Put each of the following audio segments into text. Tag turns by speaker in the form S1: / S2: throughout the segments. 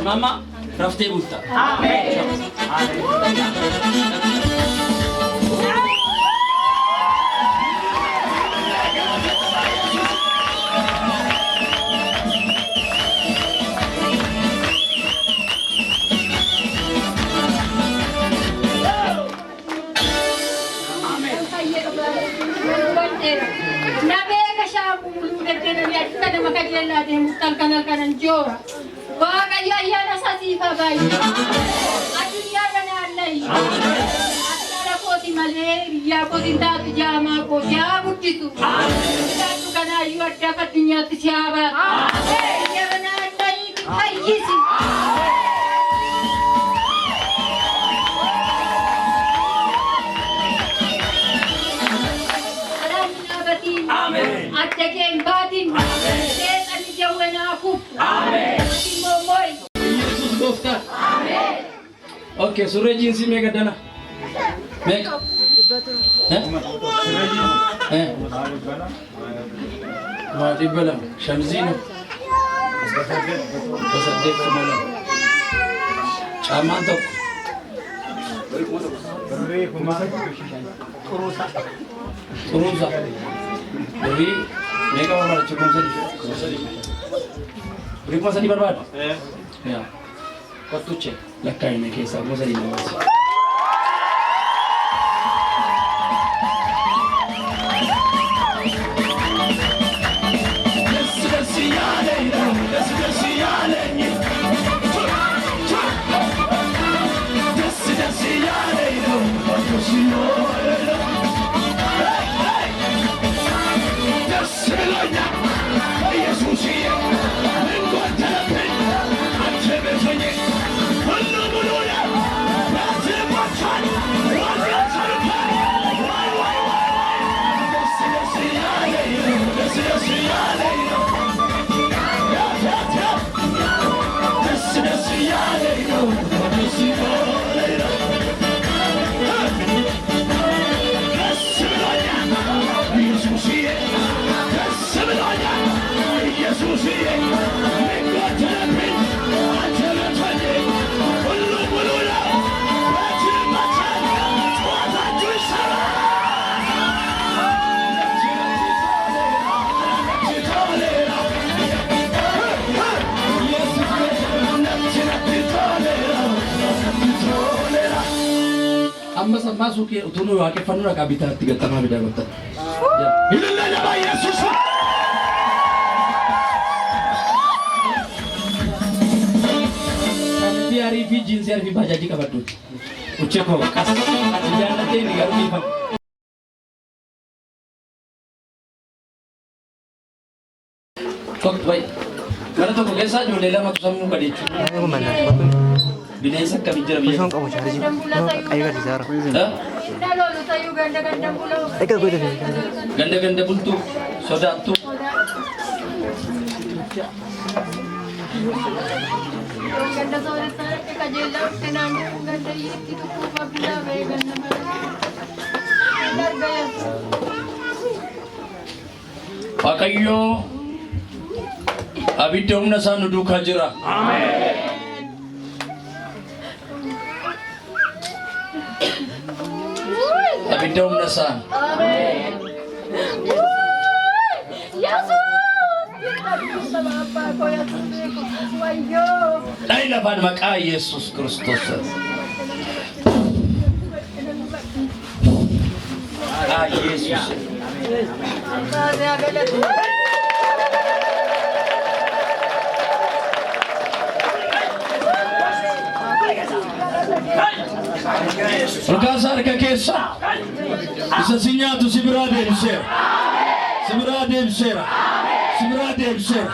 S1: Mama, raftee bulta.
S2: Nabeka shabu muludetena ya kada makajela de mutal kana jora. Waga ya na sasifa bai. Adunya kana nai. Atara poti malaria poti datu jama ko ya butitu. Datu kana yu adda dunya tisyaba. Ya kana nai kayisi. Amen. Ataken batin. Setan jauhkan aku. Amen. Momoy.
S1: Yesus Gofta.
S2: Amen.
S1: Okay, sura jinsi mega dana. Mega. Ma dibala Shamzina. Basadek malam. Amantok. Kurusa. Jadi mereka mau cukup saja. Beri masa di barbat. Ya. Kau tu cek. Lakai ni kisah masa di mana. Amma suke utunu wake fanura kabita tiga tama beda kota. Inna nama Yesus. Sampai hari vijin hari baca di kabatu. Uceko kas. Jangan nanti ni garu ipan. Kok baik. Karena tu kesa jo lela matu samu kadicu.
S3: Ayo mana?
S1: Binasa kami jera biasa.
S3: Kamu cari sih. Ayo kan disara.
S2: Dalo tayo ganda pulau.
S3: Eka gue dah.
S1: Ganda buntu, soda tu.
S2: Ganda sore sore kajela tenanya ganda itu kupa bila ganda gaya.
S1: Pakayo. Abidong na sa nudu kajira.
S2: Amen.
S1: Abidong na sa.
S2: Amen. Yesus. Sama apa kau yang tulisku? Wayo.
S1: Ay laban maka Yesus Kristus. Ah Yesus. Perkasar ke kisah. Bisa sinyatu si berada besar. Si berada besar. Si berada besar.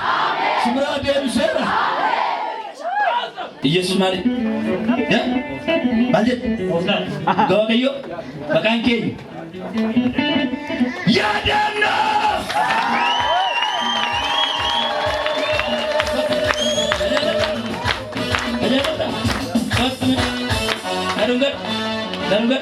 S1: Si berada besar. Yesus mari. Ya? Lanjut. Gawa kayo. Bakangkin. Ya dana. Darungat.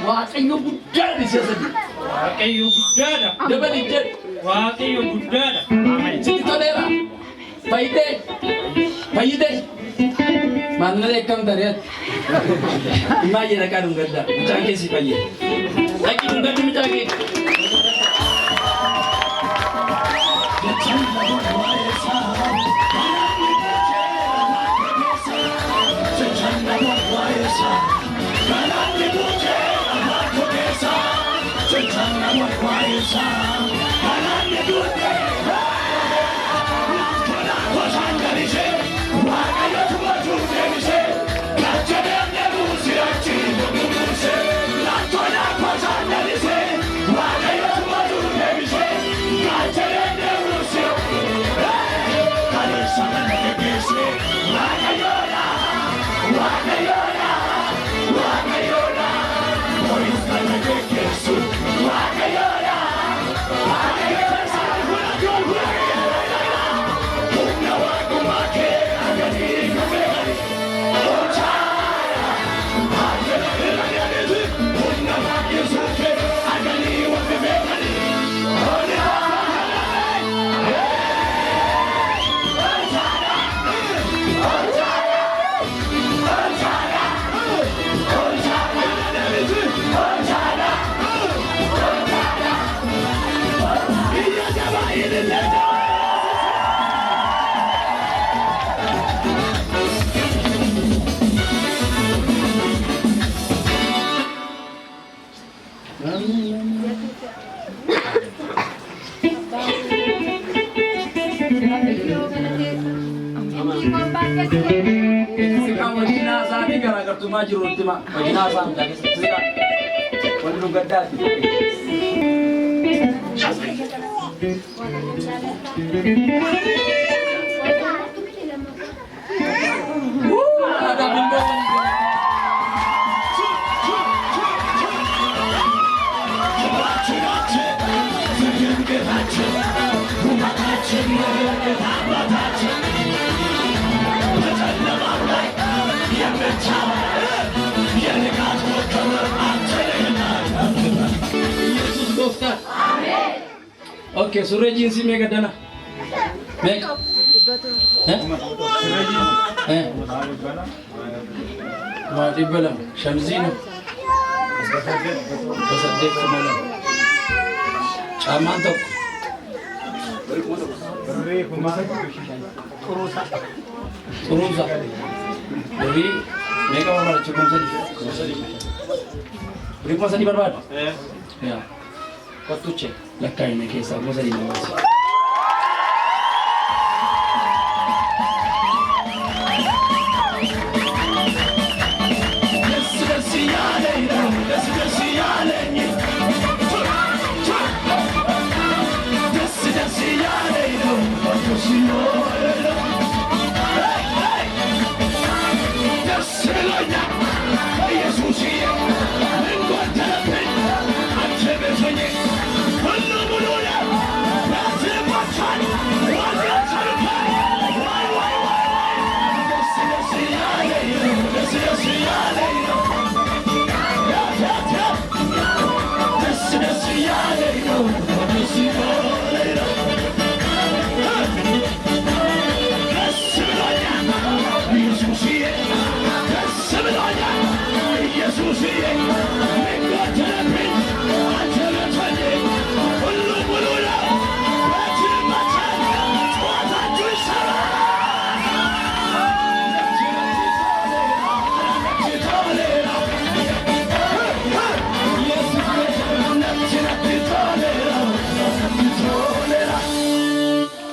S1: Waaqayyo guddaa ni siyaasati.
S4: Waaqayyo guddaadha.
S1: Dabali jedhu.
S4: Waaqayyo guddaadha.
S1: Sitti toleera. Fayyidee. Maalirra eeggam tareet. Imaayyee dhaqaa dhungaddaa. Mucaan keessi fayyee. Dhaqii dhungaddi mucaan kee. Garaagartummaa jiru nutti hima. Wajjinaa isaa mucaa keessatti siidha. Wanti nu gaddaati. Oke, surah jinsi mega dana. Mega. Ma di balam, Shamzina. Basadek malam. Aman tok. Turusa. Jadi mereka mau cukup saja. Beri masa di barbat. Ya. Kau tu cek. Lakai ni kisah masa di mana? Let's see.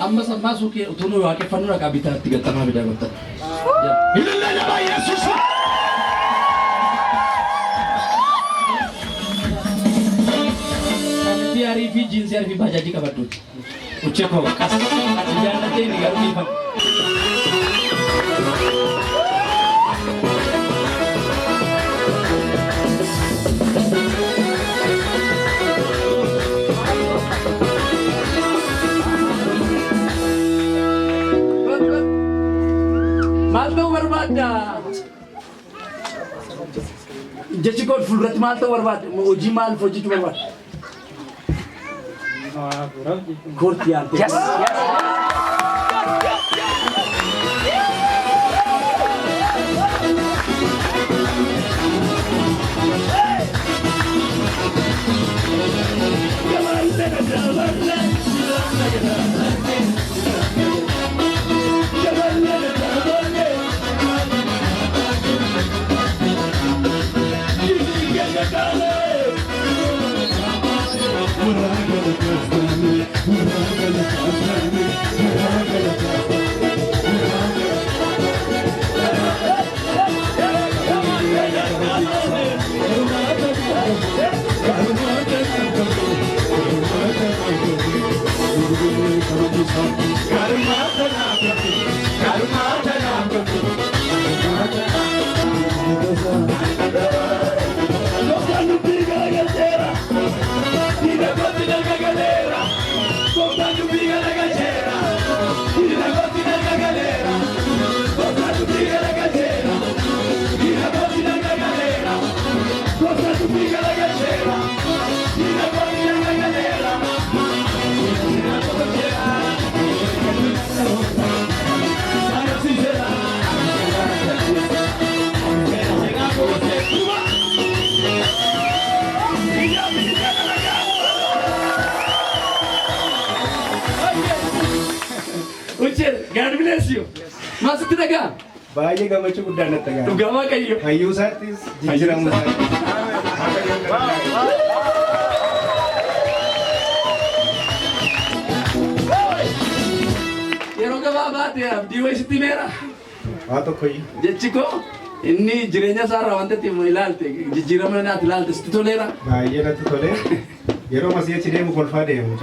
S1: amma sammaa suuqii utuu waaqeffannoo dhaqaa bitaatti gattamaa bidaa gotta. Ilillee nama Yesuus. Santi fi jinsi fi bajaji kabadduuti. Uche koo kas jaallatee ni garuu dhiifama. Maal ta'uu barbaadda? Jechi koo fuulduratti maal ta'uu barbaadda? Hojii maal hojjechuu barbaadda? Korti yaante. Yes, yes. God bless you. Masuk kita ga?
S5: Baay'ee gammachuu guddaa natti gaara.
S1: Dhugamaa qayyo.
S5: Hayyuu isaattis jijjiiramu isaattis.
S1: Yeroo gabaabaa ta'e abdii wayisitti meera.
S5: Waa tokkoyyuu.
S1: Jechi koo inni jireenya isaarraa wanta itti ilaalte jijjiirama naaf ilaalte sitti toleera.
S5: Baay'ee natti tolee. Yeroo masii achi deemu kolfaa deemu.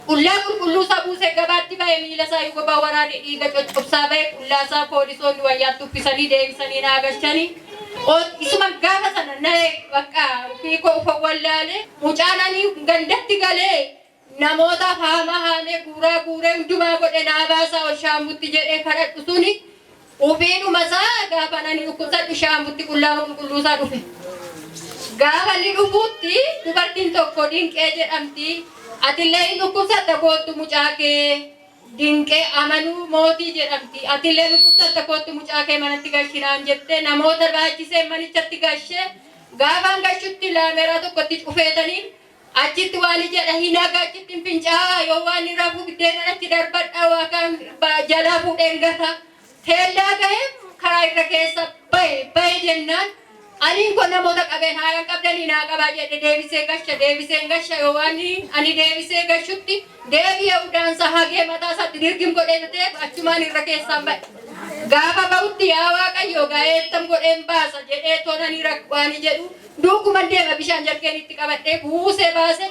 S2: Qullaa qulqulluu sabuu see gabaatti ba'e miila isaa yoo gabaa waraane dhiiga coccobsaa ba'e qullaa isaa poolisoonni wayyaatti uffisanii deebisanii naagachanii isuma gaafa sana na'e bakka fiikoo ufa wallaale mucaananii gandatti galee namootaaf haama haamee guuree hundumaa godhe naabaasaa ol shaambutti jedhee kadhadhu suni ufiidhuma isaa gaafa nani dhukkubsadhu shaambutti qullaa qulqulluu isaa dhufe. Gaafa inni dhufuutti dubartiin tokko Dinqee jedhamti. Atillee dhukkubsatta kootu mucaakee Dinqee amanuu mootii jedhamti. Atillee dhukkubsatta kootu mucaakee manatti galchinaan jettee namoota baachisee manichatti galchee gaafaan galchutti laameeraa tokkotti cufeetanii achitti waan jedha hinaga achitti fincaa'aa yoo waan irraa fugdeen achi darbadhaa waakaan jalaa fuudheen gata teellaa gahee karaa irra keessa bahe jennaan. Ani kun namoota qabeen haala qabdanii naa qabaa jedhe deebisee gasha yoo waan ani deebisee gashutti deebi'ee udaansa hagee mataa isaatti dirgim godhee ta'e achumaan irra keessaan ba'e. Gaafa ba'utti yaa Waaqayyo gaa'eettam godheen baasa jedhee toonanii rakwaanii jedhu duukuma deema bishaan jarkeen itti qabadhee buusee baase